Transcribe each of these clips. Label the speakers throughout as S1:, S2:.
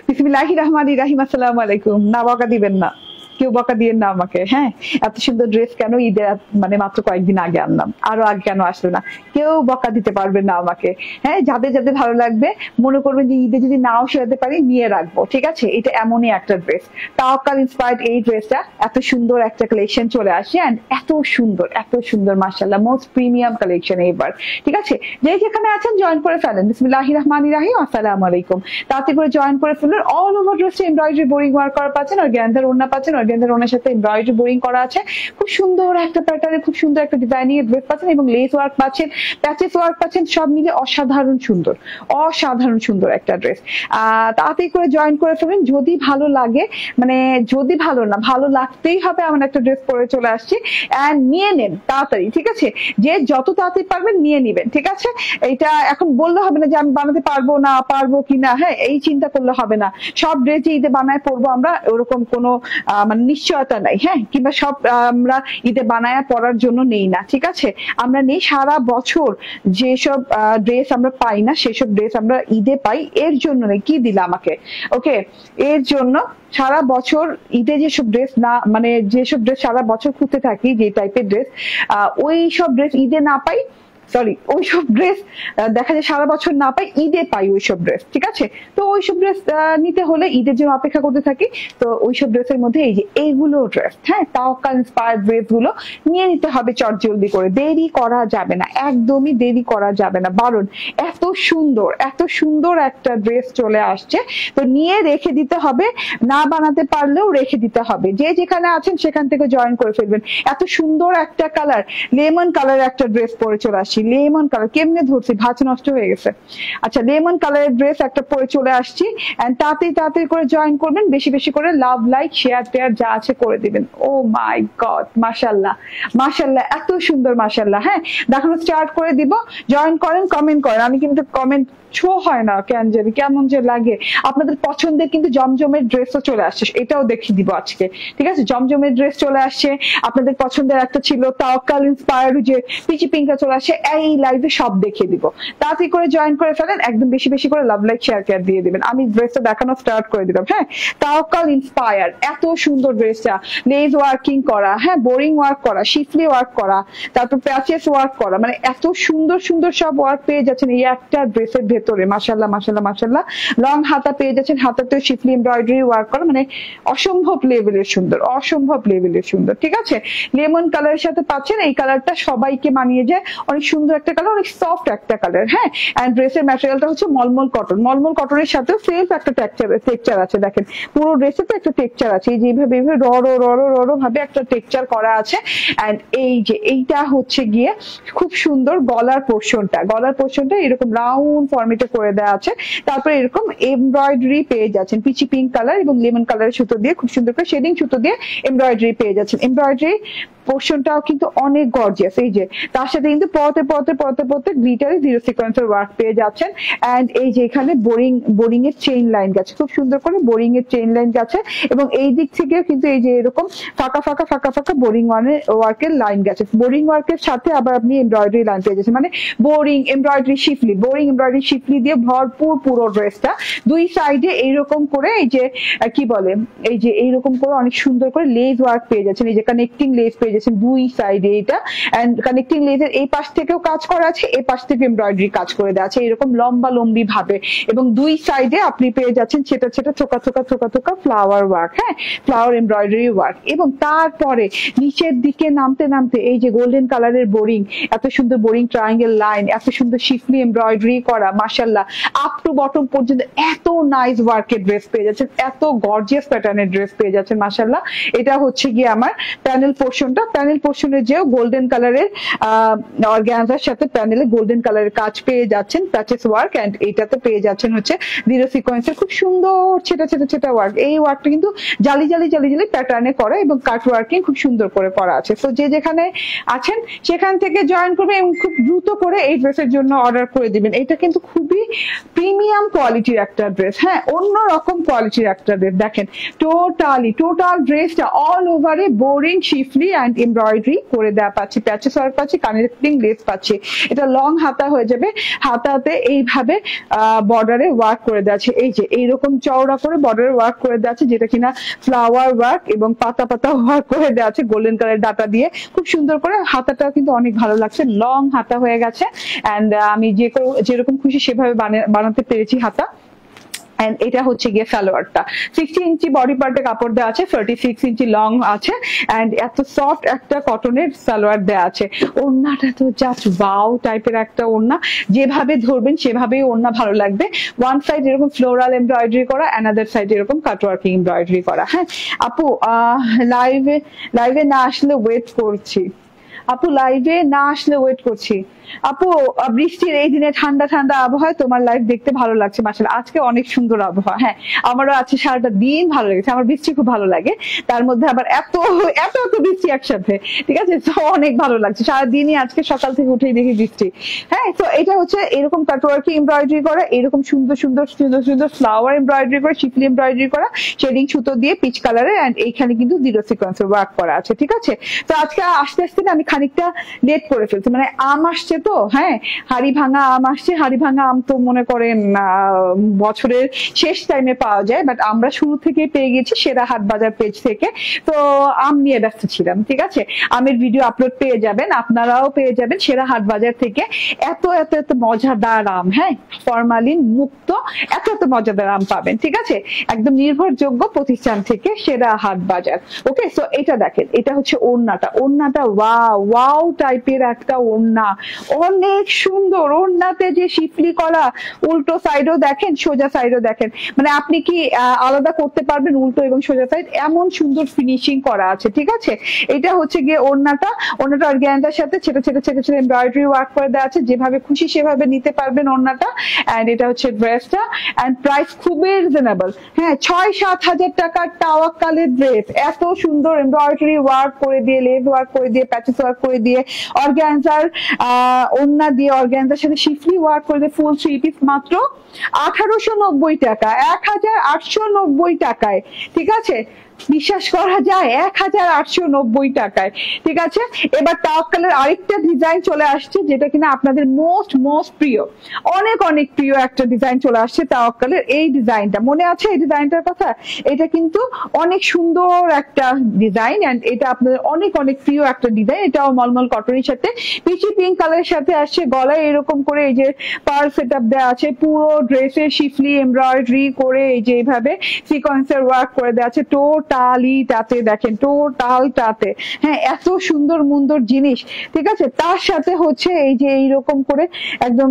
S1: বিসমিল্লাহির রহমানির রহিম। আসসালামু আলাইকুম। না বকা দিবেন না, কেউ বকা দিয়েন না আমাকে। হ্যাঁ, এত সুন্দর ড্রেস কেন ঈদের মানে মাত্র কয়েকদিন আগে আনলাম, আরো আগে কেন আসলো না? কেউ বকা দিতে পারবেন না আমাকে। হ্যাঁ, যাদের যাদের ভালো লাগবে মনে করবেন যে ঈদে যদি নাও সেরাতে পারি নিয়ে রাখবো, ঠিক আছে? এটা এমনই একটা ড্রেস, তাওয়াক্কাল ইন্সপায়ার্ড এই ড্রেসটা। এত সুন্দর একটা কালেকশন চলে আসে এন্ড এত সুন্দর মাশাআল্লাহ, মোস্ট প্রিমিয়াম কালেকশন এবার, ঠিক আছে? যে যেখানে আছেন জয়েন করে ফেলেন। বিসমিল্লাহির রহমানির রহিম। আসসালামু আলাইকুম। তাতে করে জয়েন করে ফেলুন। অল ওভার ড্রেসে এমব্রয়ডারি বোরিং ওয়ার্ক করা পাচ্ছেন, আর গ্যান্দার ওড়না পাচ্ছেন, অর্গানজার ওড়নার সাথে এমব্রয়ডারি বোরিং করা আছে। খুব সুন্দর একটা প্যাটার্নে খুব সুন্দর একটা ডিজাইনিং এর ড্রেস পাচ্ছেন এবং লেস ওয়ার্ক পাচ্ছেন, প্যাচেস ওয়ার্ক পাচ্ছেন, সব মিলে অসাধারণ সুন্দর একটা ড্রেস। তাড়াতাড়ি করে জয়েন করে ফেলুন যদি ভালো লাগে, মানে যদি ভালো না, ভালো লাগতেই হবে এমন একটা ড্রেস পরে চলে আসছি। এন্ড নিয়ে নেন তাড়াতাড়ি, ঠিক আছে? যে যত তাড়াতাড়ি পারবেন নিয়ে নিবেন, ঠিক আছে? এটা এখন বললে হবে না যে আমি বানাতে পারবো না, পারবো কিনা, হ্যাঁ এই চিন্তা করলে হবে না। সব ড্রেস যে ঈদে বানায় পরবো আমরা ওরকম কোনো মানে নিশ্চয়তা নাই, হ্যাঁ, কিংবা সব আমরা ঈদে বানায় পরার জন্য নেই না, ঠিক আছে? আমরা নেই সারা বছর যেসব ড্রেস আমরা পাই না সেসব ড্রেস আমরা ঈদে পাই, এর জন্য নেই। কি দিলা আমাকে? ওকে, এর জন্য সারা বছর ঈদে যেসব ড্রেস না, মানে যেসব ড্রেস সারা বছর খুঁজতে থাকি, যে টাইপের ড্রেস, ওই সব ড্রেস ঈদে না পাই, সরি ওইসব ড্রেস দেখা যায় সারা বছর না পাই, ঈদে পাই ওইসব ড্রেস, ঠিক আছে? তো ওইসব ড্রেস নিতে হলে ঈদের জন্য অপেক্ষা করতে থাকি। তো ওইসব ড্রেসের মধ্যে এই যে এইগুলো ড্রেস, হ্যাঁ, তাওয়াক্কাল ইন্সপায়ার্ড ড্রেস গুলো নিয়ে নিতে হবে চটজলদি করে, দেরি করা যাবে না, একদমই দেরি করা যাবে না। বারণ এত সুন্দর একটা ড্রেস চলে আসছে, তো নিয়ে রেখে দিতে হবে, না বানাতে পারলেও রেখে দিতে হবে। যে যেখানে আছেন সেখান থেকে জয়েন করে ফেলবেন। এত সুন্দর একটা কালার, লেমন কালার একটা ড্রেস পরে চলে আসছি। লেমন কালার কেমনে ধরছি, ভাঁজ নষ্ট হয়ে গেছে। আচ্ছা, লেমন কালারের ড্রেস একটা পরে চলে আসছি। এন্ড তাড়াতাড়ি করে জয়েন করবেন, বেশি করে লাভ, লাইক, শেয়ার টেয়ার যা আছে করে দিবেন। ও মাই গড, মাশাআল্লাহ এত সুন্দর, মাশাআল্লাহ। হ্যাঁ, দেখানো স্টার্ট করে দিব। জয়েন করেন, কমেন্ট করেন। আমি কিন্তু কমেন্ট শো হয় না কেন জানি, কেমন যে লাগে। আপনাদের পছন্দের কিন্তু জমজমের ড্রেসও চলে আসছে, এটাও দেখিয়ে দিব আজকে, ঠিক আছে? জমজমের ড্রেস চলে আসছে। আপনাদের পছন্দের একটা ছিল তাওয়াক্কাল ইন্সপায়ার্ড, যে পিচি পিঙ্কা চলে আসছে। এই লাইভে সব দেখিয়ে দিব। তাড়াতাড়ি করে জয়েন করে ফেলেন, একদম বেশি করে লাভ, লাইক, শেয়ার কেয়ার দিয়ে দিবেন। আমি ড্রেসটা দেখানো স্টার্ট করে দিলাম। হ্যাঁ, তাওয়াক্কাল ইন্সপায়ার্ড এত সুন্দর ড্রেসটা, লেজ ওয়ার্কিং করা, হ্যাঁ, বোরিং ওয়ার্ক করা, শিফলি ওয়ার্ক করা, তারপর প্যাচেস ওয়ার্ক করা, মানে এত সুন্দর সব ওয়ার্ক পেয়ে যাচ্ছেন এই একটা ড্রেসের ভেতরে। মাশাআল্লাহ লং হাতা পেয়ে যাচ্ছেন, হাতাতে শিফলি এমব্রয়ডারি ওয়ার্ক করা, মানে অসম্ভব লেভেলের সুন্দর, ঠিক আছে? লেমন কালারের সাথে পাচ্ছেন, এই কালারটা সবাইকে মানিয়ে যায়, অনেক সুন্দর একটা কালার, অনেক সফট একটা কালার। হ্যাঁ, এন্ড ড্রেসের ম্যাটেরিয়ালটা হচ্ছে মলমল কটনের সাথেও সেলফ একটা টেক্সচার আছে। দেখেন পুরো ড্রেসে তো একটা টেক্সচার আছে, এই যে এইভাবে র ভাবে একটা টেক্সচার করা আছে। এন্ড এই যে এইটা হচ্ছে গিয়ে খুব সুন্দর গলার পোর্শনটা এরকম রাউন্ড ফরমেটে করে দেওয়া আছে। তারপরে এরকম এমব্রয়ডারি পেয়ে যাচ্ছেন, পিচি পিঙ্ক কালার এবং লেমন কালারের সুতো দিয়ে, খুব সুন্দর করে শেডিং সুতো দিয়ে এমব্রয়ডারি পেয়ে যাচ্ছেন। এমব্রয়ডারি পোর্শনটাও কিন্তু অনেক গর্জিয়াস। এই যে তার সাথে কিন্তু পরতে গ্লিটারি জিরো সিকোয়েন্সের ওয়ার্ক পেয়ে যাচ্ছেন। এন্ড এই যে এখানে বোরিং এর চেইন লাইন গেছে, খুব সুন্দর করে বোরিং এর চেইন লাইন গেছে, এবং এই দিক থেকে কিন্তু এই যে এরকম ফাঁকা বোরিং ওয়ার্কের লাইন গেছে। বোরিং ওয়ার্কের সাথে আবার আপনি এমব্রয়ডারি লাইন পেয়ে যাচ্ছেন, মানে বোরিং এমব্রয়ডারি শিফলি দিয়ে ভরপুর পুরো ড্রেসটা। দুই সাইডে এইরকম করে এই যে কি বলে, এই যে এইরকম করে অনেক সুন্দর করে লেস ওয়ার্ক পেয়ে যাচ্ছেন, এই যে কানেক্টিং লেস পেয়ে যাচ্ছেন দুই সাইডে। এটা এন্ড কানেক্টিং লেসের এই পাশ থেকেও কাজ করা আছে, এই পাশ থেকে এমব্রয়ডারি কাজ করে দেওয়া আছে এরকম লম্বি ভাবে, এবং দুই সাইডে আপনি পেয়ে যাচ্ছেন ছোট থোকা ফ্লাওয়ার ওয়ার্ক, হ্যাঁ, ফ্লাওয়ার এমব্রয়ডারি ওয়ার্ক। এবং তারপরে নিচের দিকে নামতে এই যে গোল্ডেন কালারের বোরিং, এত সুন্দর বোরিং ট্রায়াঙ্গেল লাইন, এত সুন্দর শিফলি এমব্রয়ডারি করা, মাশাআল্লাহ আপ টু বটম পর্যন্ত এত নাইস ওয়ার্কের ড্রেস পেয়ে যাচ্ছেন, এত গর্জিয়াস প্যাটার্নের ড্রেস পেয়ে যাচ্ছেন, মাশাআল্লাহ। এটা হচ্ছে গিয়ে আমার প্যানেল পোর্শনের যে গোল্ডেন কালারের অর্গানজার সাথে প্যানেলে গোল্ডেন কালারের কাজ পেয়ে যাচ্ছেন, প্যাচেস ওয়ার্ক। এন্ড এইটাতে পেয়ে যাচ্ছেন হচ্ছে জিরো সিকোয়েন্সের খুব সুন্দর ছেটা ওয়ার্ক। এই ওয়ার্কটা কিন্তু জালি প্যাটার্নে করা এবং কাট ওয়ার্কিং খুব সুন্দর করে করা আছে। তো যে যেখানে আছেন সেখান থেকে জয়েন করবেন এবং খুব দ্রুত করে এই ড্রেসের জন্য অর্ডার করে দিবেন। এটা কিন্তু খুবই প্রিমিয়াম কোয়ালিটির একটা ড্রেস, হ্যাঁ, অন্যরকম কোয়ালিটির একটা ড্রেস। দেখেন টোটাল ড্রেসটা অল ওভারে boring schiffli and hand embroidery করে দেওয়া পাচ্ছি, প্যাচেস ওয়ার্ক পাচ্ছি, কানেক্টিং লেস পাচ্ছি। এটা লং হাতা হয়ে যাবে, হাতাতে এইভাবে বর্ডারে ওয়ার্ক করে দেওয়া আছে, এই যে এইরকম চওড়া করে বর্ডারে ওয়ার্ক করে দেওয়া আছে, যেটা কিনা ফ্লাওয়ার ওয়ার্ক এবং পাতা পাতা ওয়ার্ক করে দেওয়া আছে গোল্ডেন কালার ডাটা দিয়ে, খুব সুন্দর করে। হাতাটা কিন্তু অনেক ভালো লাগছে, লং হাতা হয়ে গেছে। এন্ড আমি যেরকম খুশি সেভাবে বানাতে পেরেছি হাতা। এন্ড এটা হচ্ছে গিয়ে সালোয়ারটা 60 ইঞ্চি বডি পার্টে কাপড় দেওয়া আছে, 36 ইঞ্চি লং আছে। এন্ড এত সফট একটা কটনের সালোয়ার দেওয়া আছে। ওড়নাটা তো জাস্ট ওয়াও টাইপের একটা ওড়না, যেভাবে ধরবেন সেভাবেই ওড়না ভালো লাগবে। ওয়ান সাইড এরকম ফ্লোরাল এমব্রয়ডারি করা, অ্যানাদার সাইড এরকম কাটওয়ার্কিং এমব্রয়ডারি করা। হ্যাঁ আপু, লাইভে না আসলে ওয়েট করছি। আপু লাইভে না আসলে ওয়েট করছি। আপু বৃষ্টির এই দিনে ঠান্ডা ঠান্ডা আবহাওয়া তোমার লাইভ দেখতে ভালো লাগছে মাশাআল্লাহ। আজকে অনেক সুন্দর আবহাওয়া। হ্যাঁ আমারও আছে, সারাটা দিন ভালো লেগেছে। আমার বৃষ্টি খুব ভালো লাগে, তার মধ্যে আবার এত এত এত বৃষ্টি একসাথে, ঠিক আছে, তো অনেক ভালো লাগছে। সারাদিনই আজকে সকাল থেকে উঠেই দেখি বৃষ্টি। হ্যাঁ তো এটা হচ্ছে এরকম কাটওয়ার্কি এমব্রয়ডারি করা, এরকম সুন্দর সুন্দর সুন্দর সুন্দর ফ্লাওয়ার এমব্রয়ডারি করা, শিফলি এমব্রয়ডারি করা, শেডিং সুতো দিয়ে পিচ কালারের। এন্ড এইখানে কিন্তু 0 সিকোয়েন্সের ওয়ার্ক করা আছে, ঠিক আছে। তো আজকে আস্তে আস্তে না আমি খানিকটা লেট করে ফেলছি, মানে আম আসছে তো। হ্যাঁ হাড়ি ভাঙা আম আসছে, হাড়ি ভাঙা আম তো মনে করেন বছরের শেষ টাইমে পাওয়া যায়, বাট আমরা শুরু থেকে পেয়ে গেছি সেরা হাট বাজার পেজ থেকে। তো আম নিয়ে ব্যস্ত ছিলাম, ঠিক আছে। আমের ভিডিও আপলোড পেয়ে যাবেন, আপনারাও পেয়ে যাবেন সেরা হাট বাজার থেকে। এত এত এত মজাদার আম, হ্যাঁ ফরমালিন মুক্ত এত এত মজাদার আম পাবেন, ঠিক আছে, একদম নির্ভরযোগ্য প্রতিষ্ঠান থেকে সেরা হাট বাজার। ওকে সো এটা দেখেন, এটা হচ্ছে ওড়নাটা। ওড়নাটা ওয়াও টাইপের একটা ওড়না, অনেক সুন্দর। ওড়নাতে যে শিফলি করা, উল্টো সাইডও দেখেন সোজা সাইডও দেখেন, মানে আপনি কি আলাদা করতে পারবেন উল্টো এবং সোজা সাইড, এমন সুন্দর ফিনিশিং করা আছে, ঠিক আছে। এটা হচ্ছে গিয়ে ওড়নাটা অর্গানজার সাথে ছেটে ছেটে ছেটে ছেটে এমব্রয়ডারি ওয়ার্ক করে দেওয়া আছে, যেভাবে খুশি সেভাবে নিতে পারবেন ওড়নাটা। এন্ড এটা হচ্ছে ড্রেসটা, এন্ড প্রাইস খুবই রিজনেবল। হ্যাঁ 6-7 হাজার টাকার তাওয়াক্কালের ড্রেস, এত সুন্দর এমব্রয়ডারি ওয়ার্ক করে দিয়ে, লেস ওয়ার্ক করে দিয়ে, প্যাচেস ওয়ার্ক করে দিয়ে, অর্গানজার ওড়না দিয়ে, অর্গানজার সাথে শিফলি ওয়ার্ক করে দিয়ে, ফুল 3 পিস মাত্র 1890 টাকা, 1890 টাকায়, ঠিক আছে। বিশ্বাস করা যায় 1890 টাকায়, ঠিক আছে। এবার তাওয়াক্কালের আরেকটা ডিজাইন চলে আসছে, যেটা কিনা আপনাদের মোস্ট প্রিয়, অনেক অনেক প্রিয় একটা ডিজাইন চলে আসছে তাওয়াক্কালের। এই ডিজাইনটা মনে আছে, এই ডিজাইনটার কথা? এটা কিন্তু অনেক সুন্দর একটা ডিজাইন, এন্ড এটা আপনাদের অনেক অনেক প্রিয় একটা ডিজাইন। এটাও মলমল কটনের সাথে পিচি পিঙ্ক কালারের সাথে আসছে, গলায় এরকম করে এই যে পার্ল সেটআপ দেওয়া আছে, পুরো ড্রেসে শিফলি এমব্রয়ডারি করে এই যে এইভাবে সিকোয়েন্সের ওয়ার্ক করে দেওয়া আছে টোটালিটাতে, দেখেন টোটালটাতে। হ্যাঁ এত সুন্দর মুন্দর জিনিস, ঠিক আছে। তার সাথে হচ্ছে এই যে এইরকম করে একদম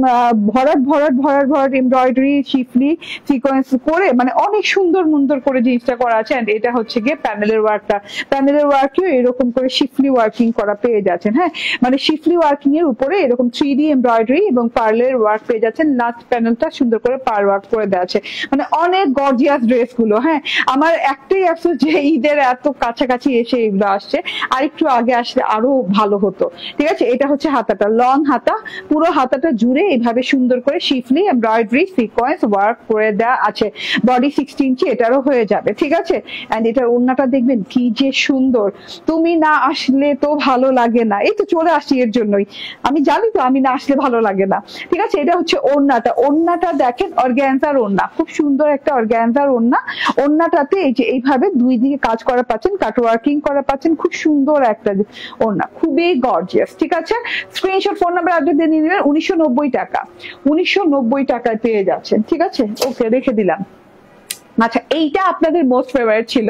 S1: ভরাট ভরাট ভরাট ভরাট এমব্রয়ডারি শিফলি সিকোয়েন্স করে, মানে অনেক সুন্দর মুন্দর করে জিনিসটা করা আছে। এন্ড এটা হচ্ছে গিয়ে প্যানেলের ওয়ার্কটা, প্যানেলের ওয়ার্কেও এরকম করে শিফলি ওয়ার্কিং করা পেয়ে যাচ্ছেন। হ্যাঁ মানে শিফলি ওয়ার্কিং এর উপরে এরকম 3D এমব্রয়ডারি এবং পার্লের ওয়ার্ক পেয়ে যাচ্ছেন। লাস্ট প্যানেলটা সুন্দর করে পার্ল ওয়ার্ক করে দেওয়া আছে, মানে অনেক গর্জিয়াস ড্রেস গুলো। হ্যাঁ আমার একটাই আফসোস যে ঈদের এত কাছাকাছি এসে এগুলো আসছে, আর একটু আগে আসলে আরো ভালো হতো, ঠিক আছে। এটা হচ্ছে হাতাটা, লং হাতা, পুরো হাতাটা জুড়ে এইভাবে সুন্দর করে শিফলি এমব্রয়ডারি সিকোয়েন্স ওয়ার্ক করে দেওয়া আছে। বডি 60 ইঞ্চি এটারও হয়ে যাবে, ঠিক আছে। এন্ড এটার ওড়নাটা দেখবেন কি যে সুন্দর, তুমি না আসলে তো ভালো লাগে না। এই তো চলে আসছি এর জন্যই, আমি জানি তো আমি না আসলে ভালো লাগে না, ঠিক আছে। এটা হচ্ছে ওড়নাটা, ওড়নাটা দেখেন অর্গানজার ওড়না, খুব সুন্দর একটা অর্গানজার ওড়না। ওড়নাটাতে এই যে এইভাবে দুই দিকে কাজ করা পাচ্ছেন, কাটওয়ার্কিং করা পাচ্ছেন, খুব সুন্দর একটা ওড়না, খুবই গর্জিয়াস, ঠিক আছে। স্ক্রিনশট ফোন নাম্বার অ্যাড্রেস দিয়ে নিয়ে নেবেন। 1990 টাকা, 1990 টাকায় পেয়ে যাচ্ছেন, ঠিক আছে। ওকে রেখে দিলাম। আচ্ছা এইটা আপনাদের মোস্ট ফেভারিট ছিল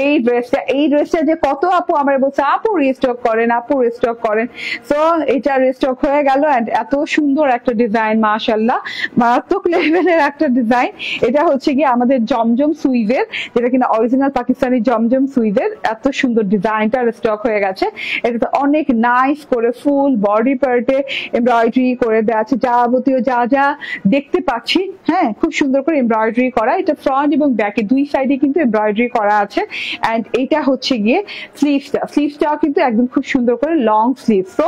S1: এই ড্রেসটা। এই ড্রেসটা যে কত আপু আমার বলছে আপু রিস্টক করেন, আপু রিস্টক করেন। সো এটা রিস্টক হয়ে গেল। এন্ড এত সুন্দর একটা ডিজাইন, মাশাআল্লাহ মারাত্মক লেভেলের একটা ডিজাইন। এটা হচ্ছে গিয়ে আমাদের জমজম সুইজের, যেটা কিনা অরিজিনাল পাকিস্তানি জমজম সুইজের। এত সুন্দর ডিজাইনটা রিস্টক হয়ে গেছে। এটা অনেক নাইস করে ফুল বডি পার্টে এমব্রয়ডারি করে দেওয়া আছে, যাবতীয় যা যা দেখতে পাচ্ছি। হ্যাঁ খুব সুন্দর করে এমব্রয়ডারি করা। এটা ফ্রন্ট এবং ব্যাকে দুই সাইডে কিন্তু এমব্রয়ডারি করা আছে। এন্ড এটা হচ্ছে গিয়ে স্লিভসটাও কিন্তু একদম খুব সুন্দর করে লং স্লিভ। সো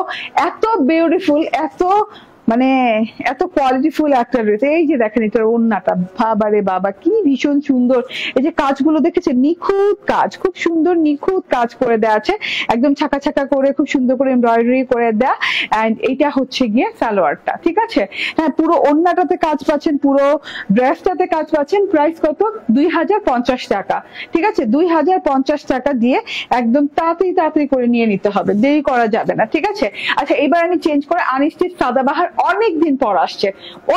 S1: এত বিউটিফুল, এত মানে এত কোয়ালিটিফুল একটা ড্রেস। এই যে দেখেন এটার ওড়নাটা, বাবা রে বাবা কি ভীষণ সুন্দর। এই যে কাজগুলো দেখেছেন, নিখুঁত কাজ, খুব সুন্দর নিখুঁত কাজ করে দেওয়া আছে, একদম ছাকা ছাকা করে খুব সুন্দর করে এমব্রয়ডারি করে দেয়া। এন্ড এটা হচ্ছে গিয়ে সালোয়ারটা, ঠিক আছে। হ্যাঁ, পুরো ওড়নাটাতে কাজ পাচ্ছেন, পুরো ড্রেসটাতে কাজ পাচ্ছেন। প্রাইস কত? 2050 টাকা, ঠিক আছে। 2050 টাকা দিয়ে একদম তাড়াতাড়ি তাড়াতাড়ি করে নিয়ে নিতে হবে, দেরি করা যাবে না, ঠিক আছে। আচ্ছা, এবার আমি চেঞ্জ করে আনস্টিচ সাদাবাহার অনেকদিন পর আসছে,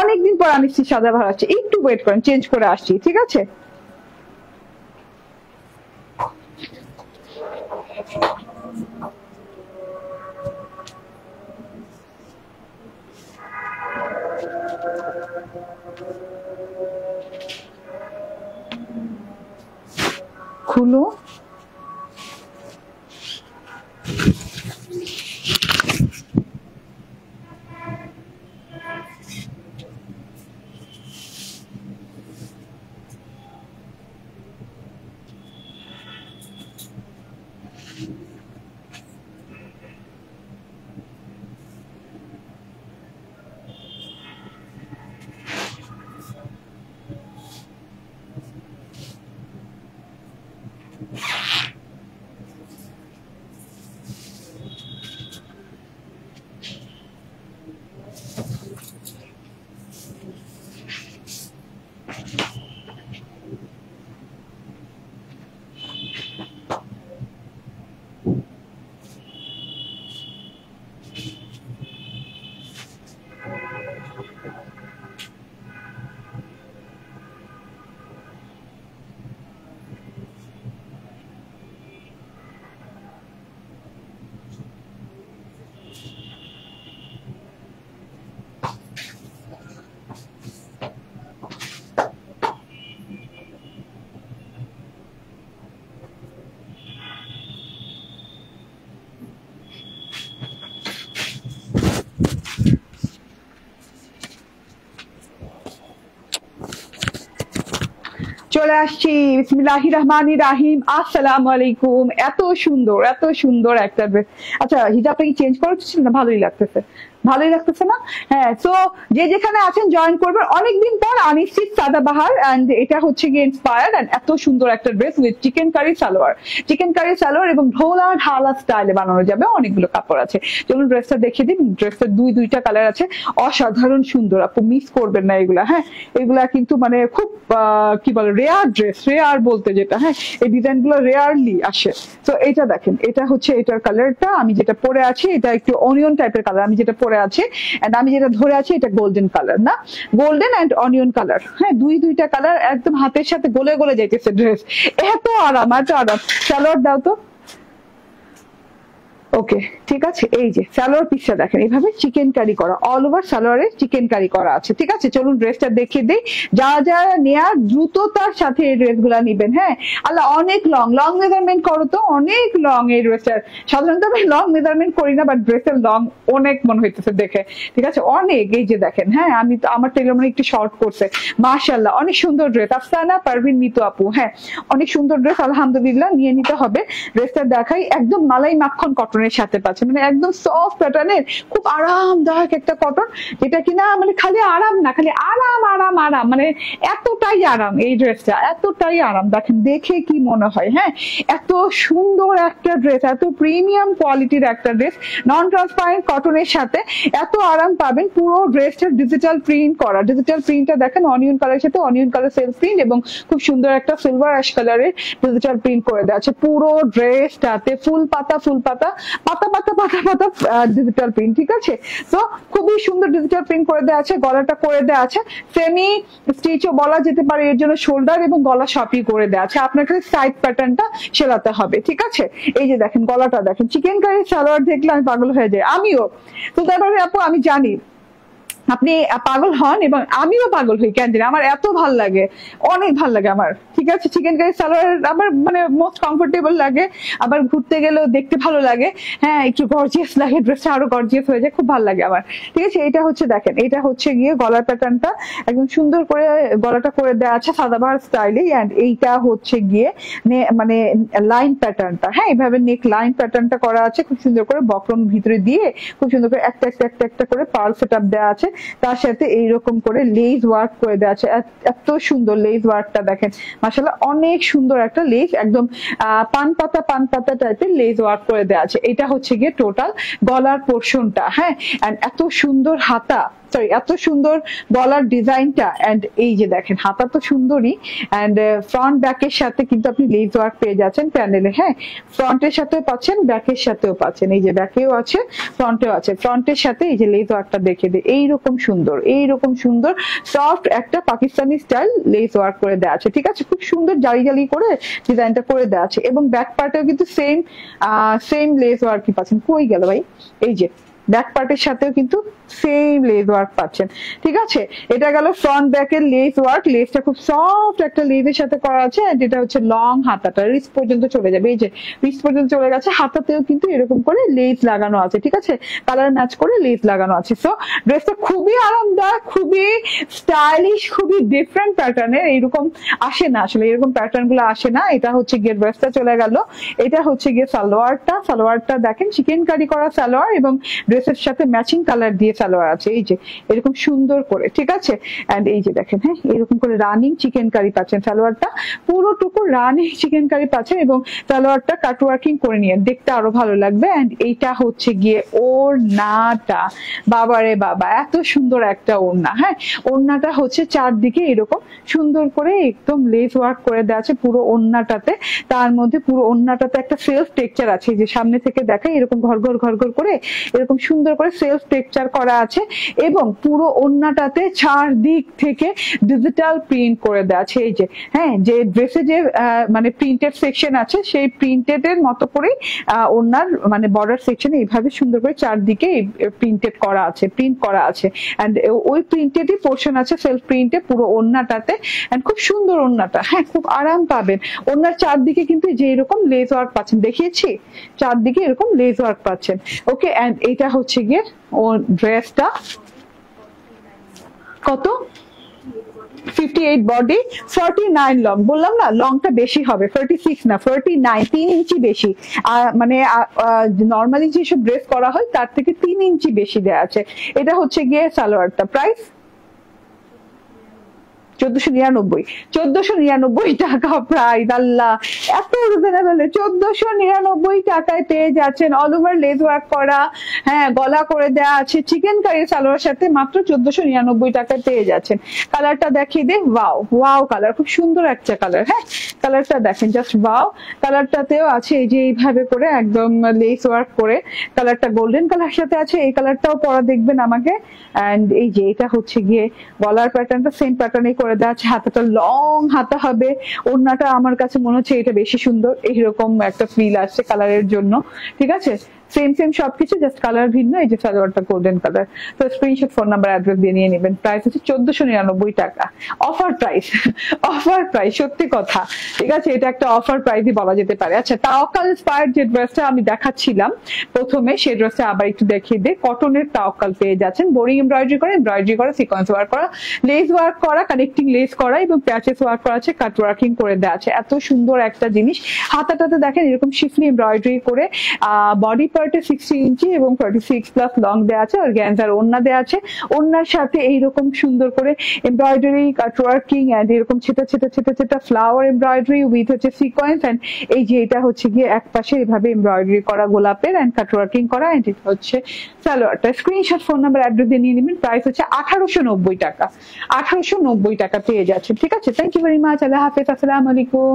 S1: অনেকদিন পর আনস্টিচ সাদাবাহার আসছে, একটু ওয়েট করেন, চেঞ্জ করে আসছি, ঠিক আছে। খুলো। চলে আসছি, বিসমিল্লাহির রহমানির রহিম। আসসালামু আলাইকুম। এত সুন্দর, এত সুন্দর একটা ড্রেস। আচ্ছা, হিজাবটা কি চেঞ্জ করেছিল না? ভালোই লাগতেছে, ভালোই লাগতেছে না? হ্যাঁ, সো যে যেখানে আছেন জয়েন করবেন। অনেকদিন পর আনস্টিচ সাদাবাহার, এন্ড এটা হচ্ছে গিয়ে ইন্সপায়ার্ড, এন্ড এত সুন্দর একটা dress with chikankari salwar, chikankari salwar এবং ঢোলা ঢালা স্টাইলে বানানো যাবে। অনেকগুলো কাপড় আছে, চলুন ড্রেসটা দেখিয়ে দিন। ড্রেসটার দুইটা কালার আছে, অসাধারণ সুন্দর, আপু মিস করবেন না এগুলা। হ্যাঁ, এগুলা কিন্তু মানে খুব কি বলে রেয়ার ড্রেস, রেয়ার বলতে যেটা, হ্যাঁ এই ডিজাইন গুলো রেয়ারলি আসে। তো এটা দেখেন, এটা হচ্ছে এটার কালারটা, আমি যেটা পরে আছি এটা একটু অনিয়ন টাইপের কালার, আমি যেটা পরে আছি, এন্ড আমি যেটা ধরে আছি এটা গোল্ডেন কালার, না গোল্ডেন এন্ড অনিয়ন কালার। হ্যাঁ, দুইটা কালার একদম হাতের সাথে গলে গলে যাইতেছে ড্রেস, এত আরাম, এত আরাম। সালোয়ার দাও তো। ওকে, ঠিক আছে। এই যে সালোয়ার পিসটা দেখেন, এইভাবে চিকেন কারি করা, অল ওভার সালোয়ারে চিকেন কারি করা আছে, ঠিক আছে। চলুন ড্রেসটা দেখিয়ে দিই। যারা যারা নেয়ার দ্রুততার সাথে এই ড্রেস গুলা নিবেন। হ্যাঁ, আল্লাহ অনেক লং লং মেজারমেন্ট করো তো, অনেক লং এই ড্রেসটার। সাধারণত আমি লং মেজারমেন্ট করি না, বাট ড্রেসের লং অনেক মনে হইতেছে দেখে, ঠিক আছে, অনেক। এই যে দেখেন, হ্যাঁ আমি তো আমার টেলার মানে একটু শর্ট করছে, মাশাআল্লাহ অনেক সুন্দর ড্রেস। আফসানা পারভিন মিতু আপু, হ্যাঁ অনেক সুন্দর ড্রেস, আলহামদুলিল্লাহ নিয়ে নিতে হবে। ড্রেসটা দেখাই, একদম মালাই মাখন কটনের সাথে পাচ্ছে, মানে একদম সফট প্যাটার্নের, খুব আরামদায়ক একটা কটন, যেটা কিনা মানে খালি আরাম না, খালি আরাম আরাম আরাম, মানে এতটাই আরাম এই ড্রেসটা, এতটাই আরাম। দেখেন দেখে কি মনে হয়, হ্যাঁ এত সুন্দর একটা ড্রেস, এত প্রিমিয়াম কোয়ালিটির একটা ড্রেস, নন ট্রান্সপারেন্ট কটনের সাথে এত আরাম পাবেন। পুরো ড্রেসটা ডিজিটাল প্রিন্ট করা, ডিজিটাল প্রিন্টটা দেখেন অনিয়ন কালারের সাথে অনিয়ন কালার সেলফ প্রিন্ট এবং খুব সুন্দর একটা সিলভার অ্যাশ কালারের ডিজিটাল প্রিন্ট করে দেওয়া আছে। পুরো ড্রেসটাতে ফুল পাতা ফুল পাতা পাতা পাতা পাতা পাতা ডিজিটাল প্রিন্ট, ঠিক আছে। তো খুবই সুন্দর ডিজিটাল প্রিন্ট করে দেওয়া আছে, গলাটা করে দেওয়া আছে সেমি স্টিচও বলা যেতে পারে, এর জন্য শোল্ডার এবং গলা সবই করে দেওয়া আছে, আপনাকে সাইড প্যাটার্নটা সেলাতে হবে, ঠিক আছে। এই যে দেখেন গলাটা দেখেন, চিকেন কারি সালোয়ার দেখলে আমি পাগল হয়ে যাই, আমিও। তো তারপরে আপু আমি জানি আপনি পাগল হন এবং আমিও পাগল হই, কেন জানি আমার এত ভাল লাগে, অনেক ভাল লাগে আমার। ঠিক আছে, চিকেন কারি সালোয়ার আমার মানে মোস্ট কমফোর্টেবল লাগে, আবার ঘুরতে গেলেও দেখতে ভালো লাগে, হ্যাঁ একটু গর্জিয়াস লাগে, ড্রেসটা আরো গর্জিয়াস হয়ে যায়, খুব ভালো লাগে আমার। ঠিক আছে, এটা হচ্ছে দেখেন, এটা হচ্ছে গিয়ে গলার প্যাটার্নটা একদম সুন্দর করে গলাটা করে দেওয়া আছে সাদাবাহার স্টাইলে, এন্ড এইটা হচ্ছে গিয়ে মানে লাইন প্যাটার্নটা, হ্যাঁ এইভাবে নেক লাইন প্যাটার্নটা করা আছে খুব সুন্দর করে, বক্রম ভিতরে দিয়ে খুব সুন্দর করে একটা একটা একটা একটা করে পার্ল সেট আপ দেওয়া আছে, তার সাথে এইরকম করে লেস ওয়ার্ক করে দেওয়া আছে। এত সুন্দর লেস ওয়ার্কটা দেখেন, মাশাআল্লাহ অনেক সুন্দর একটা লেস, একদম পান পাতা টাইপের লেস ওয়ার্ক করে দেওয়া আছে। এটা হচ্ছে গিয়ে টোটাল গলার পোর্শনটা, হ্যাঁ এন্ড এত সুন্দর হাতা, সরি এত সুন্দর গলার ডিজাইনটা, এন্ড এই যে দেখেন হাতা তো সুন্দরই, এন্ড ফ্রন্ট ব্যাকের সাথে কিন্তু আপনি লেস ওয়ার্ক পেয়ে যাচ্ছেন প্যানেলে, হ্যাঁ ফ্রন্টের সাথেও পাচ্ছেন, ব্যাকের সাথেও পাচ্ছেন, এই যে ব্যাকেও আছে ফ্রন্টেও আছে, ফ্রন্টের সাথে এই যে লেস ওয়ার্কটা দেখে দিই, এইরকম সুন্দর সফট একটা পাকিস্তানি স্টাইল লেস ওয়ার্ক করে দেওয়া আছে। ঠিক আছে, খুব সুন্দর জালি জালি করে ডিজাইনটা করে দেওয়া আছে, এবং ব্যাক পার্টেও কিন্তু সেম লেস ওয়ার্কই পাচ্ছেন। কই গেল ভাই, এই যে ব্যাক পার্টের সাথেও কিন্তু সেম লেস ওয়ার্ক পাচ্ছেন। ঠিক আছে, এটা গেল ফ্রন্ট ব্যাকের লেস ওয়ার্ক, লেসটা খুব সফট একটা লেসের সাথে করা আছে, এন্ড এটা হচ্ছে লং হাতাটা রিস্ট পর্যন্ত চলে যাবে, এই যে রিস্ট পর্যন্ত চলে গেছে, হাতাতেও কিন্তু এরকম করে লেস লাগানো আছে। ঠিক আছে, কালার ম্যাচ করে লেস লাগানো আছে। সো ড্রেসটা খুবই আরামদায়ক, খুবই স্টাইলিশ, খুবই ডিফারেন্ট প্যাটার্নের, এইরকম আসে না আসলে, এরকম প্যাটার্ন গুলো আসে না। এটা হচ্ছে গিয়ে ড্রেসটা চলে গেল, এটা হচ্ছে গিয়ে সালোয়ারটা দেখেন চিকেন কারি করা সালোয়ার, এবং ড্রেসের সাথে ম্যাচিং কালার দিয়ে সালোয়ার আছে, এই যে এরকম সুন্দর করে। ঠিক আছে, এন্ড এই যে দেখেন, হ্যাঁ এরকম করে রানিং চিকেন কারি পাচ্ছেন, সালোয়ারটা পুরোটুকু রানিং চিকেন কারি পাচ্ছেন, এবং সালোয়ারটা কাট ওয়ার্কিং করে নিয়ে দেখতে আরো ভালো লাগবে। এন্ড এইটা হচ্ছে গিয়ে ওড়নাটা, বাবারে বাবা এত সুন্দর একটা ওড়না, হ্যাঁ ওড়নাটা হচ্ছে চারদিকে এরকম সুন্দর করে একদম লেস ওয়ার্ক করে দেওয়া আছে পুরো ওড়নাটাতে, তার মধ্যে পুরো ওড়নাটাতে একটা সেলফ টেক্সচার আছে, যে সামনে থেকে দেখা এরকম ঘর ঘর করে এরকম সুন্দর করে সেলফ টেক্সচার করা আছে, এবং পুরো ওড়নাটাতে চারদিক থেকে ডিজিটাল প্রিন্ট করে দেওয়া আছে। এই যে হ্যাঁ যে ড্রেসে যে মানে প্রিন্টেড সেকশন আছে, সেই প্রিন্টেড এর মতো করে ওড়নার মানে বর্ডার সেকশনে এইভাবে সুন্দর করে চারদিকে প্রিন্টেড করা আছে, প্রিন্ট করা আছে, এন্ড ওই প্রিন্টেডই পোর্শন আছে সেলফ প্রিন্টে পুরো ওড়নাটাতে, এন্ড খুব সুন্দর ওড়নাটা, হ্যাঁ খুব আরাম পাবেন। ওড়নার চারদিকে কিন্তু যে এরকম লেস ওয়ার্ক পাচ্ছেন, দেখিয়েছি চারদিকে এরকম লেস ওয়ার্ক পাচ্ছেন। ওকে, এন্ড এটা হচ্ছে গিয়ে ও ড্রেসটা কত 58 বডি 49 লং, বললাম না লংটা বেশি হবে, 46 না 49, 3 ইঞ্চি বেশি, মানে নর্মালি যেসব ড্রেস করা হয় তার থেকে 3 ইঞ্চি বেশি দেওয়া আছে। এটা হচ্ছে গিয়ে সালোয়ারটা, প্রাইস 1499 টাকা প্রাইস। আল্লাহ এত রিজনেবল, 1499 টাকায় পেয়ে যাচ্ছেন অল ওভার লেস ওয়ার্ক করা, হ্যাঁ গলা করে দেওয়া আছে চিকেন কারি সালোয়ার সাথে, মাত্র 1499 টাকায় পেয়ে যাচ্ছেন। কালারটা দেখিয়ে দে, ওয়াও কালার, খুব সুন্দর একটা কালার, হ্যাঁ কালারটা দেখেন জাস্ট ওয়াও। কালারটাতেও আছে এই যে এইভাবে করে একদম লেস ওয়ার্ক করে, কালারটা গোল্ডেন কালার সাথে আছে, এই কালারটাও পরা দেখবেন আমাকে। এন্ড এই যে এটা হচ্ছে গিয়ে গলার প্যাটার্নটা সেম প্যাটার্নে করে দেওয়া আছে, হাতাটা লং হাতা হবে, ওড়নাটা আমার কাছে মনে হচ্ছে এটা বেশি সুন্দর, এইরকম একটা ফিল আসছে কালারের জন্য। ঠিক আছে, সেম সবকিছু, জাস্ট কালার ভিন্ন। এই যে সালোয়ারটা গোল্ডেন কালার। তো স্ক্রিনশট, ফোন নাম্বার, অ্যাড্রেস দিয়ে নিয়ে নেবেন। প্রাইস হচ্ছে 1499 টাকা, অফার প্রাইস, অফার প্রাইস, সত্যি কথা। ঠিক আছে, এটা একটা অফার প্রাইসই বলা যেতে পারে। আচ্ছা, তাওয়াক্কাল ইন্সপায়ার্ড যে ড্রেসটা আমি দেখাচ্ছিলাম প্রথমে, সেই ড্রেসটা আবার একটু দেখিয়ে দে। কটনের তাওয়াক্কাল পেয়ে যাচ্ছেন, বোরিং এমব্রয়ডারি করা, সিকোয়েন্স ওয়ার্ক করা, লেস ওয়ার্ক করা, কানেক্টিং লেস করা, এবং প্যাচেস ওয়ার্ক করা আছে, কাট ওয়ার্কিং করে দেওয়া আছে। এত সুন্দর একটা জিনিস। হাতাটাতে দেখেন এরকম শিফলি এমব্রয়ডারি করে, বডি পার্টে 60 ইঞ্চি এবং 46+ লং দেওয়া আছে, আর গ্যান্সার ওড়না দেওয়া আছে। ওড়নার সাথে এইরকম সুন্দর করে এমব্রয়ডারি, কাট ওয়ার্কিং, এন্ড এরকম ছেটা ফ্লাওয়ার এমব্রয়ডারি উইথ হচ্ছে সিকোয়েন্স, এন্ড এই যে এটা হচ্ছে গিয়ে এক পাশে এইভাবে এমব্রয়ডারি করা গোলাপের, এন্ড কাট ওয়ার্কিং করা, এন্ড এটা হচ্ছে সালোয়ারটা। স্ক্রিনশট, ফোন নাম্বার, অ্যাড্রেস দিয়ে নিয়ে নেবেন। প্রাইস হচ্ছে 1890 টাকা, 1890 টাকা পেয়ে যাচ্ছে। ঠিক আছে, থ্যাংক ইউ ভেরি মাচ, আল্লাহ হাফেজ, আসসালামু আলাইকুম।